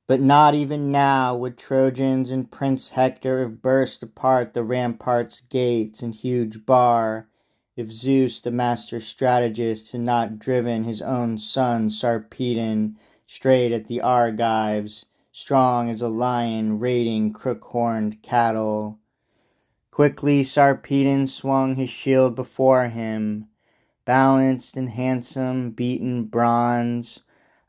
But not even now would Trojans and Prince Hector have burst apart the ramparts' gates and huge bar, if Zeus, the master strategist, had not driven his own son Sarpedon straight at the Argives, strong as a lion raiding crook-horned cattle. Quickly Sarpedon swung his shield before him, balanced and handsome, beaten bronze,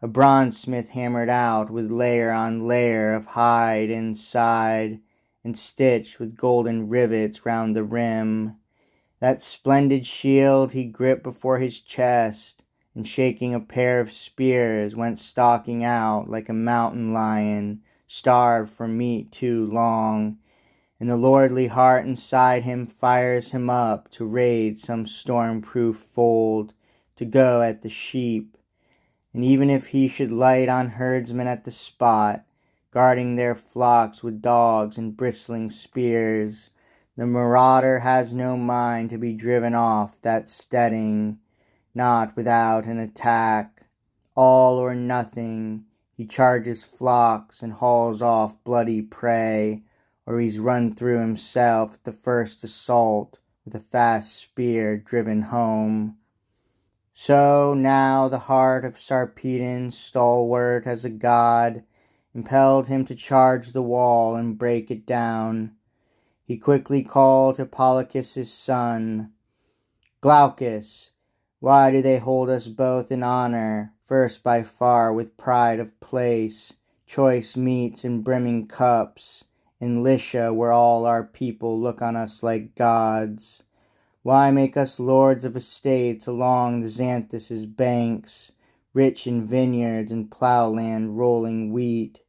a bronzesmith hammered out with layer on layer of hide inside, and stitched with golden rivets round the rim. That splendid shield he gripped before his chest, and shaking a pair of spears went stalking out like a mountain lion, starved for meat too long, and the lordly heart inside him fires him up to raid some storm-proof fold, to go at the sheep. And even if he should light on herdsmen at the spot, guarding their flocks with dogs and bristling spears, the marauder has no mind to be driven off that steading, not without an attack. All or nothing, he charges flocks and hauls off bloody prey, or he's run through himself at the first assault with a fast spear driven home. So now the heart of Sarpedon, stalwart as a god, impelled him to charge the wall and break it down. He quickly called Hippolochus' son. Glaucus, why do they hold us both in honor, first by far with pride of place, choice meats and brimming cups, in Lycia where all our people look on us like gods? Why make us lords of estates along the Xanthus' banks, rich in vineyards and ploughland rolling wheat?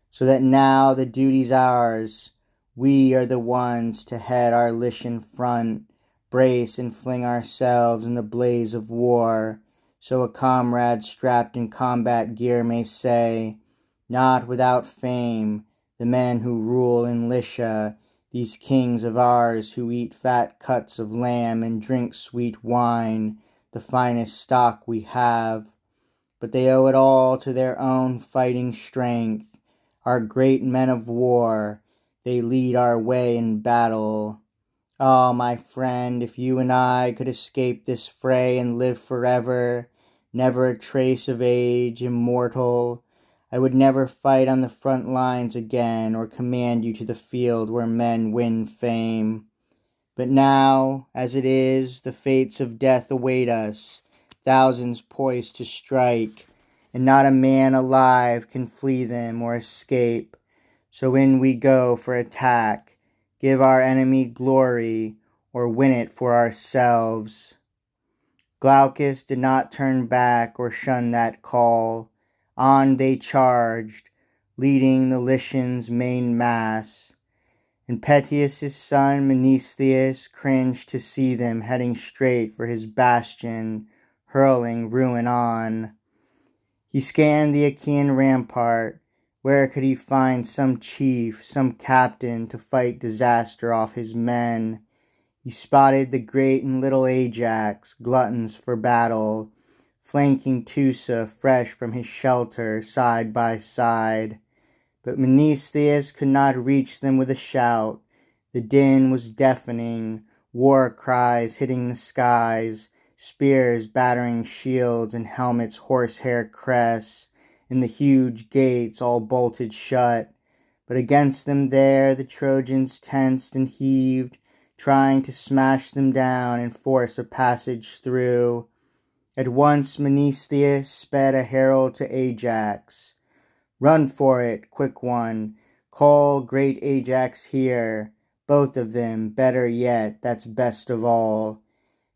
So that now the duty's ours, we are the ones to head our Lycian front, brace and fling ourselves in the blaze of war, so a comrade strapped in combat gear may say, not without fame, the men who rule in Lycia, these kings of ours who eat fat cuts of lamb and drink sweet wine, the finest stock we have. But they owe it all to their own fighting strength, our great men of war, they lead our way in battle. Ah, my friend, if you and I could escape this fray and live forever, never a trace of age, immortal, I would never fight on the front lines again or command you to the field where men win fame. But now, as it is, the fates of death await us, thousands poised to strike, and not a man alive can flee them or escape. So in we go for attack, give our enemy glory, or win it for ourselves. Glaucus did not turn back or shun that call. On they charged, leading the Lycians' main mass. And Peteus' son Mnestheus cringed to see them heading straight for his bastion, hurling ruin on. He scanned the Achaean rampart. Where could he find some chief, some captain to fight disaster off his men? He spotted the great and little Ajax, gluttons for battle, flanking Teusa fresh from his shelter, side by side. But Mnestheus could not reach them with a shout. The din was deafening, war cries hitting the skies, spears battering shields and helmets' horsehair crests, and the huge gates all bolted shut. But against them there the Trojans tensed and heaved, trying to smash them down and force a passage through. At once Mnestheus sped a herald to Ajax. Run for it, quick one, call great Ajax here, both of them, better yet, that's best of all.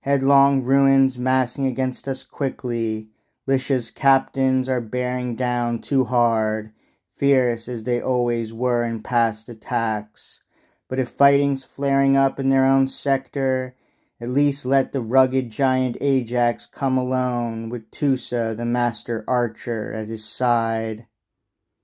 Headlong ruins massing against us quickly, Lycia's captains are bearing down too hard, fierce as they always were in past attacks. But if fighting's flaring up in their own sector, at least let the rugged giant Ajax come alone, with Teusa, the master archer, at his side.